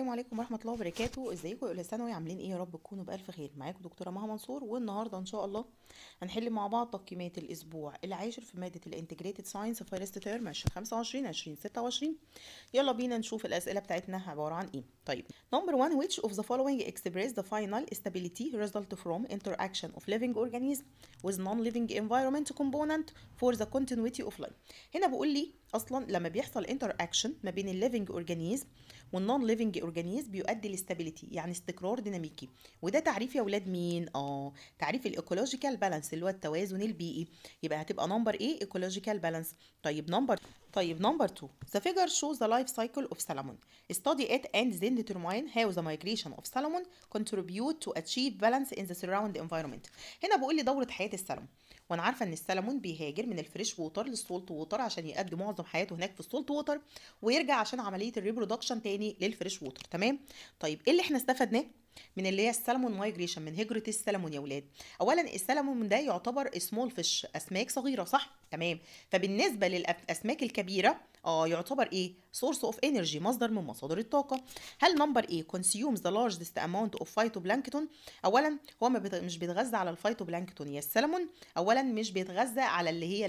السلام عليكم ورحمة الله وبركاته. ازيكم يا اولى ثانوي؟ عاملين ايه؟ يا رب تكونوا بألف خير. معاكم دكتورة مها منصور، والنهارده ان شاء الله هنحل مع بعض تقييمات الاسبوع العاشر في مادة الانتجريتد ساينس فيرست تيرم 2025 2026. يلا بينا نشوف الأسئلة بتاعتنا عبارة عن ايه. طيب number one, which of the following express the final stability result from interaction of living organism with non-living environment component for the continuity of life. هنا بقول لي اصلا لما بيحصل interaction ما بين الليفنج اورجانيزم والنون ليفنج اورجانيزم بيؤدي لاستابيليتي، يعني استقرار ديناميكي. وده تعريف يا ولاد مين؟ تعريف الايكولوجيكال بالانس اللي هو التوازن البيئي. يبقى هتبقى نمبر ايه؟ ايكولوجيكال بالانس. طيب نمبر 2. The figure shows the life cycle of salmon. Study it and then determine how the migration of salmon contribute to achieve balance in the surrounding environment. هنا بقول لي دورة حياة السلمون، وانا عارفه ان السلمون بيهاجر من الفريش ووتر للسولت ووتر عشان يقضي معظم حياته هناك في السولت ووتر، ويرجع عشان عمليه الريبرودكشن تاني للفريش ووتر. تمام. طيب ايه اللي احنا استفدناه من اللي هي السلمون مايجريشن، من هجرة السلمون يا ولاد؟ اولا السلمون ده يعتبر سمول فيش، اسماك صغيرة، صح؟ تمام. فبالنسبة للاسماك الكبيرة يعتبر ايه؟ سورس اوف انرجي، مصدر من مصادر الطاقة. هل نمبر ايه consumes the largest amount of phytoplankton؟ اولا هو مش بيتغذى على الفيتوبلانكتون يا السلمون. اولا مش بيتغذى على اللي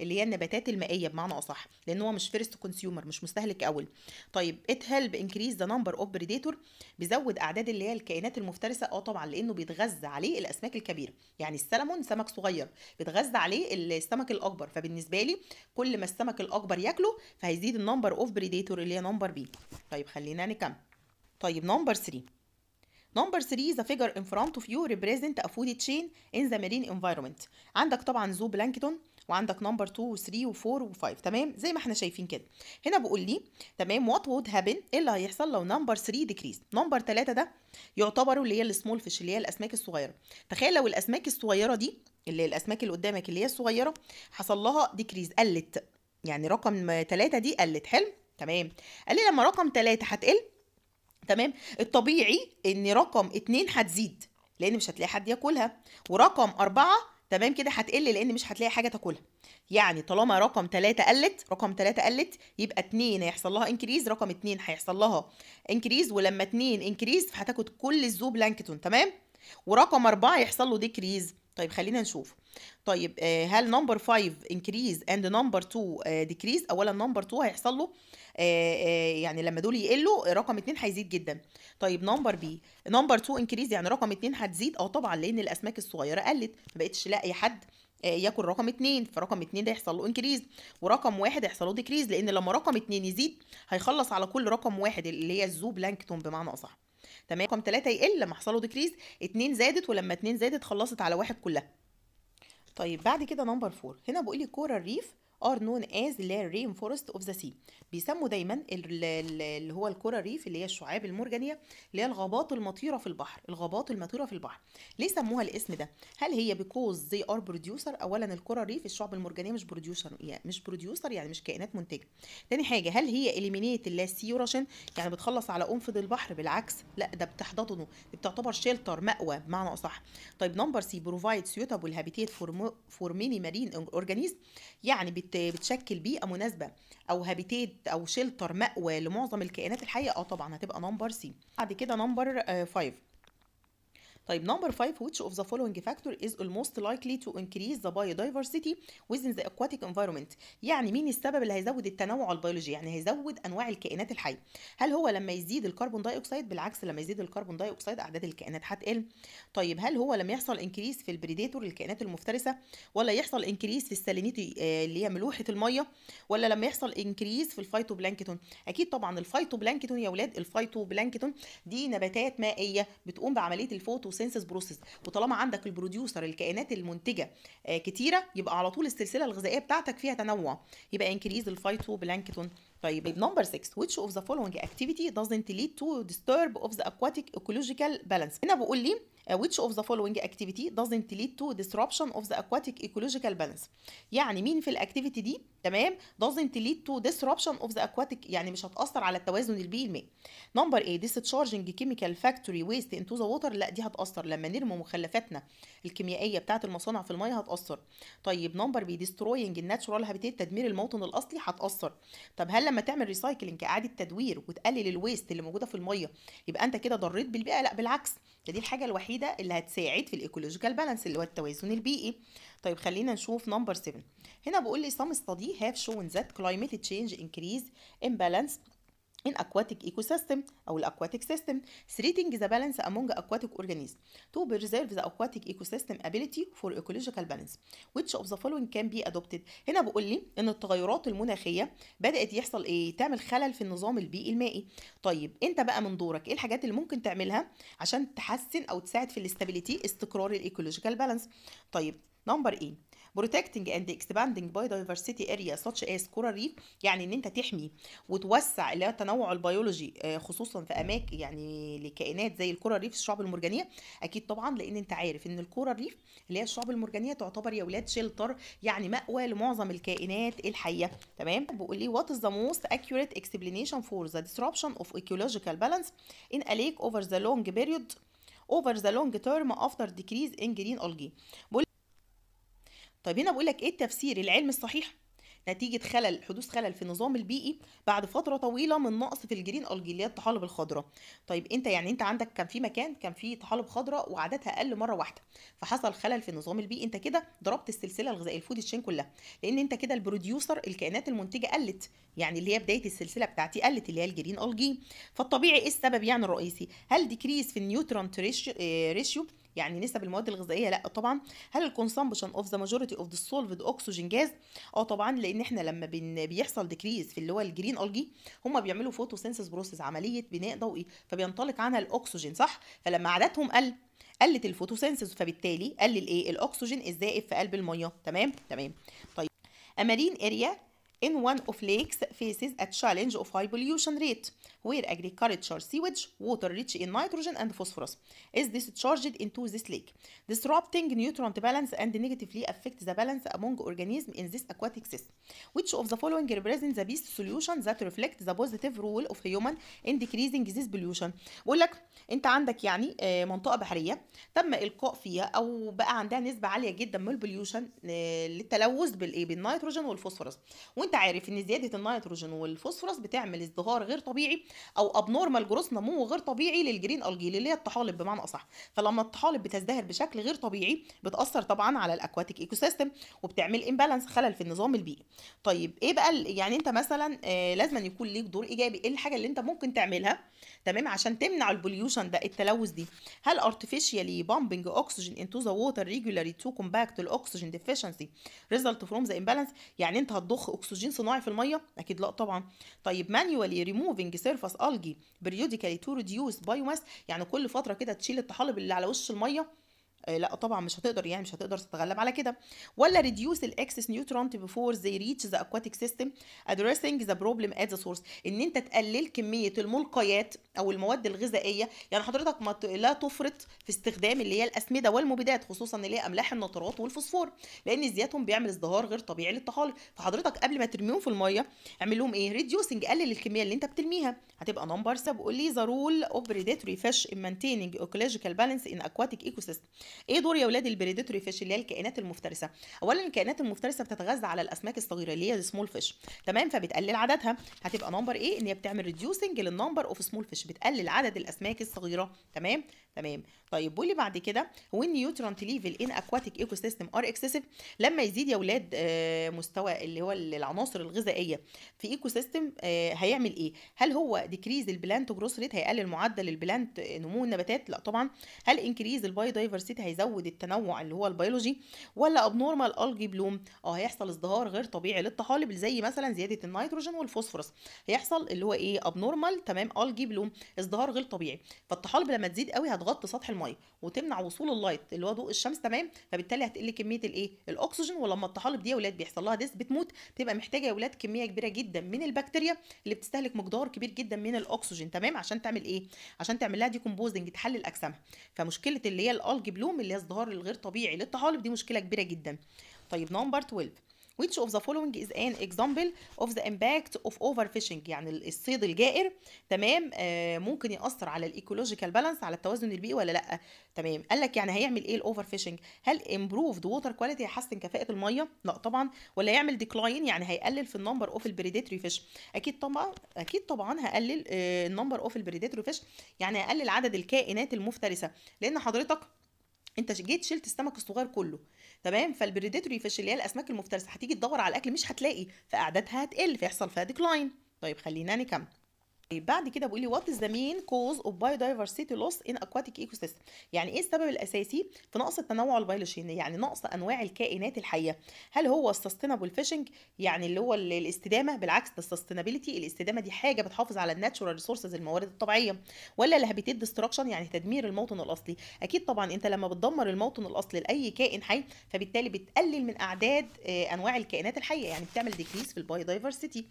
هي النباتات المائية بمعنى اصح، لان هو مش فيرست كونسيومر، مش مستهلك اول. طيب it help increase the number of predator، بيزود اعداد اللي هي الكائنات المفترسه. طبعا لانه بيتغذى عليه الاسماك الكبيره، يعني السلمون سمك صغير بيتغذى عليه السمك الاكبر، فبالنسبه لي كل ما السمك الاكبر ياكله فهيزيد النمبر اوف بريديتور اللي هي نمبر بي. طيب خلينا نكمل. طيب نمبر 3. Number 3 the figure in front of you represent a food chain in the marine environment. عندك طبعا زو بلانكتون، وعندك نمبر 2 و3 و4 و5. تمام زي ما احنا شايفين كده. هنا بقول لي تمام what would happen، ايه اللي هيحصل لو نمبر 3 decrease؟ نمبر 3 ده يعتبروا اللي هي السمول فيش، اللي هي الاسماك الصغيره. تخيل لو الاسماك الصغيره دي، اللي الاسماك اللي قدامك اللي هي الصغيره، حصل لها decrease، قلت، يعني رقم 3 دي قلت. حلو. تمام. قال لي لما رقم 3 هتقل، تمام، الطبيعي ان رقم 2 هتزيد لان مش هتلاقي حد ياكلها، ورقم 4 تمام كده هتقل لان مش هتلاقي حاجه تاكلها. يعني طالما رقم 3 قلت يبقى 2 هيحصل لها انكريز، رقم 2 هيحصل لها انكريز، ولما 2 انكريز فهتاخد كل الزو بلانكتون. تمام. ورقم 4 يحصل له ديكريز. طيب خلينا نشوف. طيب هل نمبر 5 انكريز اند نمبر 2 ديكريز؟ اولا نمبر 2 هيحصل له يعني لما دول يقلوا رقم 2 هيزيد جدا. طيب نمبر بي، نمبر 2 انكريز يعني رقم 2 هتزيد. طبعا لان الاسماك الصغيره قلت، ما بقتش لاقي حد ياكل رقم 2، فرقم 2 ده يحصل له انكريز، ورقم 1 هيحصل له ديكريز، لان لما رقم 2 يزيد هيخلص على كل رقم 1 اللي هي الزو بلانكتون بمعنى اصح. تمام. رقم 3 يقل لما حصل له ديكريز، 2 زادت، ولما 2 زادت خلصت على 1 كلها. طيب بعد كده نمبر 4. هنا بقول لي كورال ريف are known as the rainforest of the sea. بيسموا دايما اللي هو الكورال ريف اللي هي الشعاب المرجانيه، اللي هي الغابات المطيره في البحر، الغابات المطيره في البحر. ليه سموها الاسم ده؟ هل هي because they are producer؟ اولا الكورال ريف الشعب المرجانيه مش بروديوسر، يعني مش كائنات منتجه. تاني حاجه هل هي eliminate اللي هي السيوراشن، يعني بتخلص على انفض البحر؟ بالعكس، لا ده بتحتضنه، دي بتعتبر شيلتر، مأوى بمعنى اصح. طيب نمبر سي provide suitable habitat for many marine organisms، يعني بتشكل بيئه مناسبه او هابيتات او شيلتر، مأوى لمعظم الكائنات الحيه. طبعا هتبقى نمبر سي. بعد كده نمبر 5. طيب نمبر 5 which of the following factor is almost likely to increase the biodiversity within the aquatic environment؟ يعني مين السبب اللي هيزود التنوع البيولوجي، يعني هيزود انواع الكائنات الحيه؟ هل هو لما يزيد الكربون داي اوكسيد؟ بالعكس، لما يزيد الكربون داي اوكسيد اعداد الكائنات هتقل. طيب هل هو لما يحصل انكريس في البريديتور الكائنات المفترسه، ولا يحصل انكريس في السالينيتي اللي هي ملوحه الميه، ولا لما يحصل انكريس في الفيتوبلانكتون؟ اكيد طبعا الفيتوبلانكتون يا اولاد. الفيتوبلانكتون دي نباتات مائيه بتقوم بعمليه الفوتوسينثيس بروسيس، وطالما عندك البروديوسر الكائنات المنتجه كتيره يبقى على طول السلسله الغذائيه بتاعتك فيها تنوع، يبقى انكريز الفيتوبلانكتون. طيب نمبر 6 which of the following activity doesn't lead to disturb of the aquatic ecological balance؟ هنا بقول لي which of the following activity doesn't lead to disruption of the aquatic ecological balance، يعني مين في الاكتيفيتي دي تمام. doesn't lead to disruption of the aquatic، يعني مش هتأثر على التوازن البيئي المائي. نمبر A discharging chemical factory waste into the water، لا دي هتأثر لما نرمي مخلفاتنا الكيميائية بتاعة المصانع في المية هتأثر. طيب نمبر B destroying الناتشورال هابيتات، تدمير الموطن الأصلي هتأثر. طب هل لما تعمل ريسايكلينج إعادة تدوير وتقلل الويست اللي موجودة في المية يبقى أنت كده ضريت بالبيئة؟ لا بالعكس، دي الحاجة الوحيدة اللي هتساعد في الايكولوجيكال بالانس اللي هو التوازن البيئي. طيب خلينا نشوف نمبر 7. هنا بقول لي some study have shown that climate change increase imbalance in aquatic ecosystem أو aquatic system threatening the balance among aquatic organisms to preserve the aquatic ecosystem ability for ecological balance which of the following can be adopted. هنا بقول لي إن التغيرات المناخية بدأت يحصل إيه؟ تعمل خلل في النظام البيئي المائي. طيب أنت بقى من دورك إيه الحاجات اللي ممكن تعملها عشان تحسن أو تساعد في الاستابيليتي، استقرار الايكولوجيكال بالانس؟ طيب نمبر ايه protecting and expanding biodiversity areas such as coral reef، يعني ان انت تحمي وتوسع اللي هو التنوع البيولوجي خصوصا في اماكن يعني لكائنات زي الكورال ريف الشعب المرجانيه. اكيد طبعا لان انت عارف ان الكورال ريف اللي هي الشعب المرجانيه تعتبر يا ولاد شيلتر، يعني مأوى لمعظم الكائنات الحيه. تمام. بيقول لي what is the most accurate explanation for the disruption of ecological balance in a lake over the long term after decrease in green algae. طيب هنا بقول لك ايه التفسير العلمي الصحيح نتيجة حدوث خلل في النظام البيئي بعد فترة طويلة من نقص في الجرين الجي اللي هي الطحالب الخضراء. طيب انت يعني انت عندك كان في مكان كان فيه طحالب خضراء وعددها قل مرة واحدة فحصل خلل في النظام البيئي، انت كده ضربت السلسلة الغذائية الفود تشين كلها، لان انت كده البروديوسر الكائنات المنتجة قلت، يعني اللي هي بداية السلسلة بتاعتي قلت اللي هي الجرين الجي. فالطبيعي ايه السبب يعني الرئيسي؟ هل ديكريز في النيوترانت ريشيو يعني نسب المواد الغذائيه؟ لا طبعا. هل الكونسامبشن اوف ذا ماجوريتي اوف ديسولفد اوكسجين جاز؟ اه طبعا، لان احنا لما بيحصل ديكريز في اللي هو الجرين الجي هم بيعملوا فوتوسينثيس بروسيس، عمليه بناء ضوئي، فبينطلق عنها الاكسجين صح، فلما عددهم قلت الفوتوسينثيس فبالتالي قلل ايه الاكسجين الزائد في قلب الميه. تمام تمام. طيب a marine area in one of lakes faces a challenge of high pollution rate where agriculture sewage water rich in nitrogen and phosphorus is discharged into this lake, disrupting nutrient balance and negatively affect the balance among organisms in this aquatic system. Which of the following represents the best solution that reflect the positive role of human in decreasing this pollution؟ بقول لك انت عندك يعني منطقه بحريه تم القاء فيها او بقى عندها نسبه عاليه جدا من البوليوشن للتلوث بالنيتروجين والفوسفورس، وانت عارف ان زياده النيتروجين والفوسفورس بتعمل ازدهار غير طبيعي او ابنورمال جروث، نمو غير طبيعي للجرين الجي اللي هي الطحالب بمعنى اصح. فلما الطحالب بتزدهر بشكل غير طبيعي بتاثر طبعا على الاكواتيك ايكو سيستم وبتعمل امبالانس خلل في النظام البيئي. طيب ايه بقى يعني انت مثلا لازم أن يكون ليك دور ايجابي، ايه الحاجه اللي انت ممكن تعملها تمام عشان تمنع البوليوشن ده التلوث دي؟ هل artificially pumping oxygen into the water regularly to combat the oxygen deficiency result from the imbalance؟ يعني انت هتضخ اكسجين صناعي في الميه؟ اكيد لا طبعا. طيب manually removing surface algae periodically to reduce biomass، يعني كل فتره كده تشيل الطحالب اللي على وش الميه؟ لا طبعا مش هتقدر، يعني مش هتقدر تتغلب على كده. ولا reduce الاكسس نيوترونت before they reach the aquatic system addressing the problem at the source، ان انت تقلل كميه الملقيات او المواد الغذائيه، يعني حضرتك ما لا تفرط في استخدام اللي هي الاسمده والمبيدات خصوصا اللي هي املاح النترات والفوسفور، لان زيادتهم بيعمل ازدهار غير طبيعي للطحالب. فحضرتك قبل ما ترميهم في الميه اعمل لهم ايه؟ ريديوسنج، قلل الكميه اللي انت بترميها. هتبقى نمبر 7. قول لي the role of predatory fish in maintaining ecological balance in aquatic ecosystem. ايه دور يا ولاد البريداتوري فيش اللي هي الكائنات المفترسه؟ اولا الكائنات المفترسه بتتغذى على الاسماك الصغيره اللي هي سمول فيش، تمام، فبتقلل عددها. هتبقى نمبر ايه؟ ان هي بتعمل ريديوسنج للنمبر اوف سمول فيش، بتقلل عدد الاسماك الصغيره. تمام تمام. طيب بقول لي بعد كده when nutrient level in aquatic ecosystem are excessive، لما يزيد يا ولاد مستوى اللي هو العناصر الغذائيه في ايكو سيستم هيعمل ايه؟ هل هو ديكريز البلانت جروث ريت، هيقلل معدل البلانت نمو النباتات؟ لا طبعا. هل انكريز البايودايفرسيتي، هيزود التنوع اللي هو البيولوجي؟ ولا ابنورمال الجي بلوم، هيحصل ازدهار غير طبيعي للطحالب زي مثلا زياده النيتروجين والفوسفورس، هيحصل اللي هو ايه ابنورمال تمام الجي بلوم، ازدهار غير طبيعي. فالطحالب لما تزيد قوي هتغطي سطح الميه وتمنع وصول اللايت اللي هو ضوء الشمس، تمام، فبالتالي هتقل كميه الايه الاكسجين، ولما الطحالب دي يا ولاد بيحصل لها ديس بتموت، بتبقى محتاجه يا ولاد كميه كبيره جدا من البكتيريا اللي بتستهلك مقدار كبير جدا من الاكسجين، تمام، عشان تعمل ايه؟ عشان تعمل لها ديكومبوزنج، تحلل اجسامها. فمشكله اللي هي الالجي بلوم اللي هي ازدهار الغير طبيعي للطحالب دي مشكله كبيره جدا. طيب نمبر 12. which of the following is an example of the impact of overfishing. يعني الصيد الجائر تمام ممكن يأثر على الايكولوجيكال بالانس، على التوازن البيئي ولا لا؟ تمام. قال لك يعني هيعمل ايه الاوفر فيشنج؟ هل improved water quality، هيحسن كفاءة المية؟ لا طبعا. ولا يعمل decline، يعني هيقلل في النمبر اوف البريديتوري فيش؟ اكيد طبعا، اكيد طبعا هقلل النمبر اوف البريديتوري فيش، يعني هقلل عدد الكائنات المفترسة. لان حضرتك انت جيت شلت السمك الصغير كله تمام، فالبريديتوري فيش اللي هي الاسماك المفترسه هتيجي تدور على الاكل مش هتلاقي، فاعدادها هتقل فيحصل فيها ديكلاين. طيب خلينا نكمل. طيب بعد كده بيقول لي what is the main cause of biodiversity loss in aquatic ecosystem. يعني ايه السبب الاساسي في نقص التنوع البيولوجي، يعني نقص انواع الكائنات الحيه؟ هل هو السستينابل فيشنج، يعني اللي هو الاستدامه؟ بالعكس، ده السستينابيلتي، الاستدامه دي حاجه بتحافظ على الناتشورال ريسورسز، الموارد الطبيعيه. ولا الهابيتات ديستراكشن، يعني تدمير الموطن الاصلي؟ اكيد طبعا، انت لما بتدمر الموطن الاصلي لاي كائن حي فبالتالي بتقلل من اعداد انواع الكائنات الحيه، يعني بتعمل ديكريس في البايودايفرسيتي.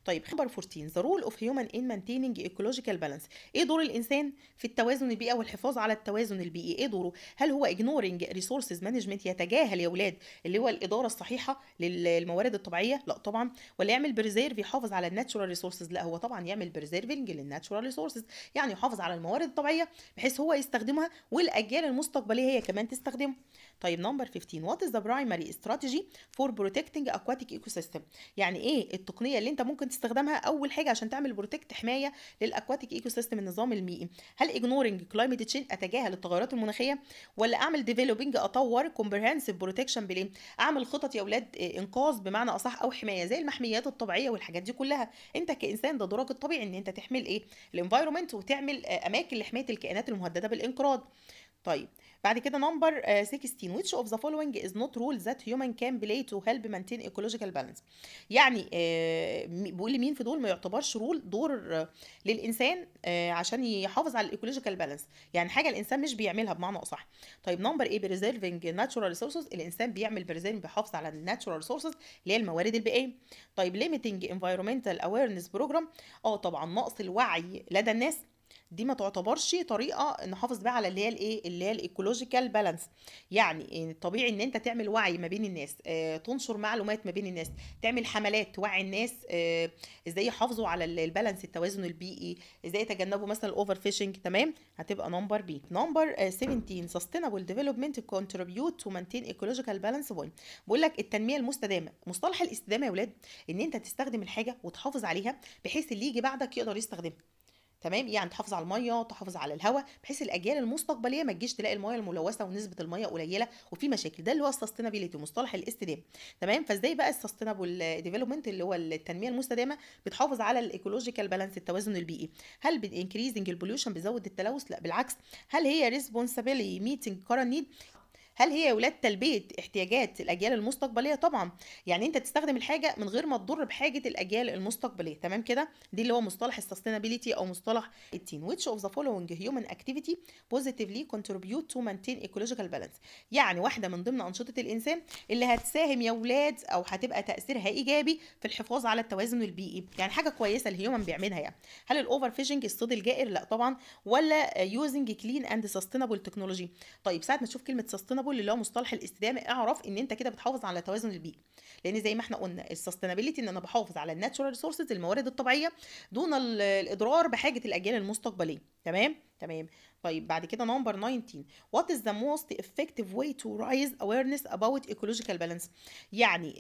طيب نمبر 14 the role of human in maintaining ecological balance. ايه دور الانسان في التوازن البيئي والحفاظ على التوازن البيئي؟ ايه دوره؟ هل هو ignoring resources management، يتجاهل يا اولاد اللي هو الاداره الصحيحه للموارد الطبيعيه؟ لا طبعا. ولا يعمل بريزيرف، يحافظ على الناتشورال ريسورسز؟ لا هو طبعا يعمل بريزيرفنج للناتشورال ريسورسز، يعني يحافظ على الموارد الطبيعيه بحيث هو يستخدمها والاجيال المستقبليه هي كمان تستخدمها. طيب نمبر 15 what is the primary strategy for protecting aquatic ecosystem. يعني ايه التقنيه اللي انت ممكن تستخدمها اول حاجه عشان تعمل بروتكت، حمايه للاكواتيك ايكو سيستم، النظام المائي؟ هل ignoring climate change، اتجاهل التغيرات المناخيه؟ ولا اعمل developing، اطور comprehensive protection بليه؟ اعمل خطط يا اولاد انقاذ بمعنى اصح او حمايه زي المحميات الطبيعيه والحاجات دي كلها. انت كانسان ده دورك الطبيعي ان انت تحمل ايه الانفايرمنت وتعمل اماكن لحمايه الكائنات المهدده بالانقراض. طيب بعد كده نمبر 16 which of the following is not rule that human can play to help maintain ecological balance. يعني بيقول لي مين في دول ما يعتبرش رول، دور للانسان عشان يحافظ على الايكولوجيكال بالانس، يعني حاجه الانسان مش بيعملها بمعنى اصح. طيب نمبر ايه preserving natural resources، الانسان بيعمل preserving، بيحافظ على الناتشورال resources اللي هي الموارد البيئيه. طيب limiting environmental awareness program، طبعا نقص الوعي لدى الناس، دي ما تعتبرش طريقه نحافظ بيها على اللي هي الايه اللي هي الايكولوجيكال بالانس. يعني طبيعي ان انت تعمل وعي ما بين الناس، تنشر معلومات ما بين الناس، تعمل حملات توعي الناس ازاي يحافظوا على البالانس، التوازن البيئي، ازاي يتجنبوا مثلا الاوفر فيشنج. تمام، هتبقى نمبر بي. نمبر 17 sustainable development contribute to maintain ecological balance point. بقول لك التنميه المستدامه، مصطلح الاستدامه يا ولاد ان انت تستخدم الحاجه وتحافظ عليها بحيث اللي يجي بعدك يقدر يستخدمها. تمام، يعني تحافظ على الميه، تحافظ على الهواء، بحيث الاجيال المستقبليه ما تجيش تلاقي الميه الملوثه ونسبه الميه قليله وفي مشاكل. ده اللي هو السستينابيلتي، مصطلح الاستدامه. تمام، فازاي بقى السستينابل ديفلوبمنت اللي هو التنميه المستدامه بتحافظ على الايكولوجيكال بالانس، التوازن البيئي؟ هل بانكريزنج البوليوشن، بيزود التلوث؟ لا بالعكس. هل هي ريسبونسابيلي ميتنج كارنت نيد، هل هي يا ولاد تلبيه احتياجات الاجيال المستقبليه؟ طبعا، يعني انت تستخدم الحاجه من غير ما تضر بحاجه الاجيال المستقبليه. تمام كده، دي اللي هو مصطلح السستينابيلتي او مصطلح التين. which of the following human activity positively contribute to maintain ecological balance. يعني واحده من ضمن انشطه الانسان اللي هتساهم يا ولاد او هتبقى تاثيرها ايجابي في الحفاظ على التوازن البيئي، يعني حاجه كويسه الهيومن بيعملها يعني. هل الاوفر فيشنج، الصيد الجائر؟ لا طبعا. ولا يوزنج كلين اند سستينابل تكنولوجي؟ طيب ساعه ما تشوف كلمه سستينابل اللي هو مصطلح الاستدامه اعرف ان انت كده بتحافظ على التوازن البيئي، لان زي ما احنا قلنا السستينابيلتي ان انا بحافظ على الناتشورال ريسورسز، الموارد الطبيعيه، دون الاضرار بحاجه الاجيال المستقبليه. تمام تمام. طيب بعد كده نمبر 19 what is the most effective way to raise awareness about ecological balance. يعني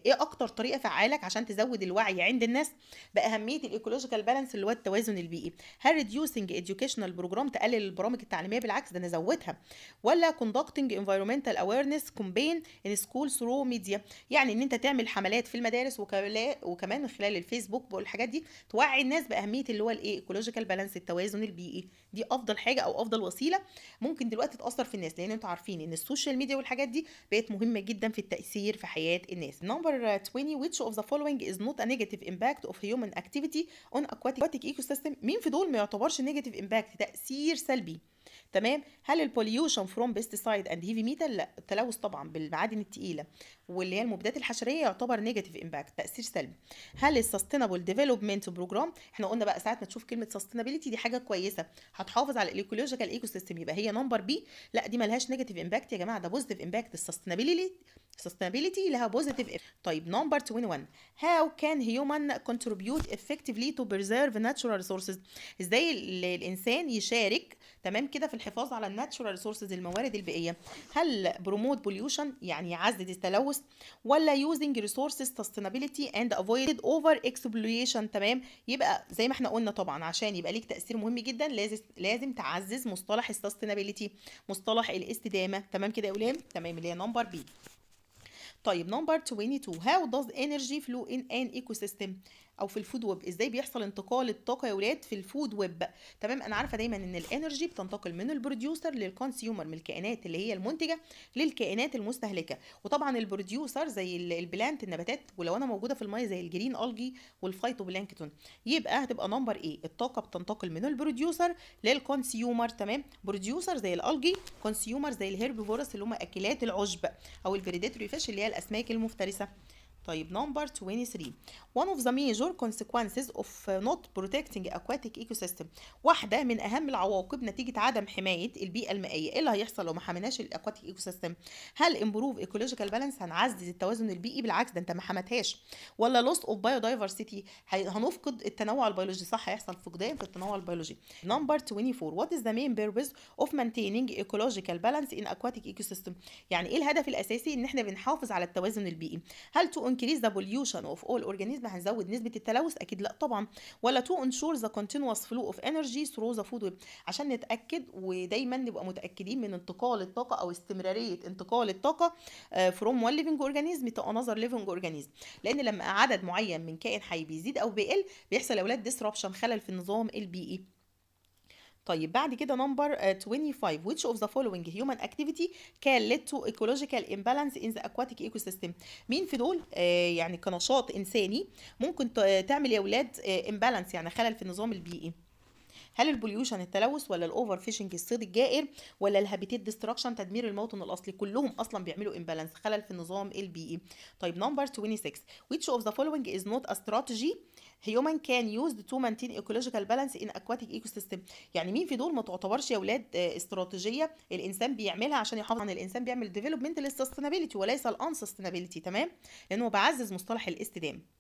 ايه اكتر طريقه فعالك عشان تزود الوعي عند الناس باهميه الايكولوجيكال بالانس اللي هو التوازن البيئي؟ هل reducing educational program، تقلل البرامج التعليميه؟ بالعكس ده نزودها. ولا conducting environmental awareness campaign in school through media، يعني ان انت تعمل حملات في المدارس وكمان من خلال الفيسبوك والحاجات دي توعي الناس باهميه اللي هو الايه ايكولوجيكال بالانس، التوازن البيئي. دي افضل حاجه او افضل وسيله ممكن دلوقتي تاثر في الناس، لان انتوا عارفين ان السوشيال ميديا والحاجات دي بقت مهمه جدا في التاثير في حياه الناس. نمبر 20 which of the following is not a negative impact of human activity on aquatic ecosystem. مين في دول ما يعتبرش negative impact، تاثير سلبي تمام. هل البوليوشن فروم بيستيسايد اند هيفي ميتال؟ لا، التلوث طبعا بالمعادن التقيله واللي هي المبيدات الحشريه يعتبر نيجاتيف امباكت، تاثير سلبي. هل السستينابل ديفلوبمنت بروجرام، احنا قلنا بقى ساعه ما تشوف كلمه سستينابيلتي دي حاجه كويسه هتحافظ على الايكولوجيكال ايكو سيستم، يبقى هي نمبر بي. لا دي ملهاش نيجاتيف امباكت يا جماعه، ده بوزيتيف امباكت. السستينابيلتي لها بوزيتيف. طيب نمبر 21، how can human contribute effectively to preserve natural resources؟ ازاي الانسان يشارك تمام كده في الحفاظ على الناتشورال ريسورسز، الموارد البيئيه؟ هل بروموت بوليوشن يعني يعزز التلوث، ولا يوزنج ريسورسز سستينابيلتي اند افويد اوفر اكسبلويشن؟ تمام. يبقى زي ما احنا قلنا طبعا عشان يبقى ليك تاثير مهم جدا لازم تعزز مصطلح السستينابيلتي، مصطلح الاستدامه. تمام كده يا ولام؟ تمام، اللي هي نمبر بي. طيب نمبر 22، how does energy flow in an ecosystem او في الفود ويب؟ ازاي بيحصل انتقال الطاقه يا ولاد في الفود ويب؟ تمام. انا عارفه دايما ان الانرجي بتنتقل من البروديوسر للكونسيومر، من الكائنات اللي هي المنتجه للكائنات المستهلكه. وطبعا البروديوسر زي البلانت النباتات، ولو انا موجوده في الميه زي الجرين الجي والفايتوبلانكتون. يبقى هتبقى نمبر ايه، الطاقه بتنتقل من البروديوسر للكونسيومر. تمام. بروديوسر زي الالجي، كونسيومر زي الهيربيفورس اللي هم اكلات العشب، او البريديتوري فيش اللي هي الاسماك المفترسه. طيب نمبر 23، one of the major consequences of not protecting aquatic ecosystem، واحدة من أهم العواقب نتيجة عدم حماية البيئة المائية. إيه اللي هيحصل لو ما حميناش الأكواتيك ايكو سيستم؟ هل improve ecological balance، هنعزز التوازن البيئي؟ بالعكس ده أنت ما حمتهاش. ولا loss of biodiversity، هنفقد التنوع البيولوجي، صح، هيحصل فقدان في التنوع البيولوجي. نمبر 24، what is the main purpose of maintaining ecological balance in aquatic ecosystem؟ يعني إيه الهدف الأساسي إن إحنا بنحافظ على التوازن البيئي؟ هل to increase the pollution of all organisms، هنزود نسبة التلوث؟ أكيد لا طبعا. ولا to ensure the continuous flow of energy through the food web، عشان نتأكد ودايما نبقى متأكدين من انتقال الطاقة أو استمرارية انتقال الطاقة from one living organism to another living organism. لأن لما عدد معين من كائن حي بيزيد أو بيقل بيحصل يا ولاد disruption، خلل في النظام البيئي. طيب بعد كده نمبر 25، which of the following human activity can lead to ecological imbalance in the aquatic ecosystem؟ مين في دول يعني كنشاط إنساني ممكن تعمل يا ولاد imbalance يعني خلل في النظام البيئي؟ هل البوليوشن التلوث، ولا الاوفر فيشنج الصيد الجائر، ولا الهابيتيت ديستراكشن تدمير الموطن الاصلي؟ كلهم اصلا بيعملوا امبالانس، خلل في النظام البيئي. طيب نمبر 26، which of the following is not a strategy human can use to maintain ecological balance in aquatic ecosystem؟ يعني مين في دول ما تعتبرش يا ولاد استراتيجيه الانسان بيعملها عشان يحافظ عن الانسان بيعمل ديفلوبمنت للسستينابيلتي وليس الانسستينابيلتي؟ تمام، لانه بعزز مصطلح الاستدامه.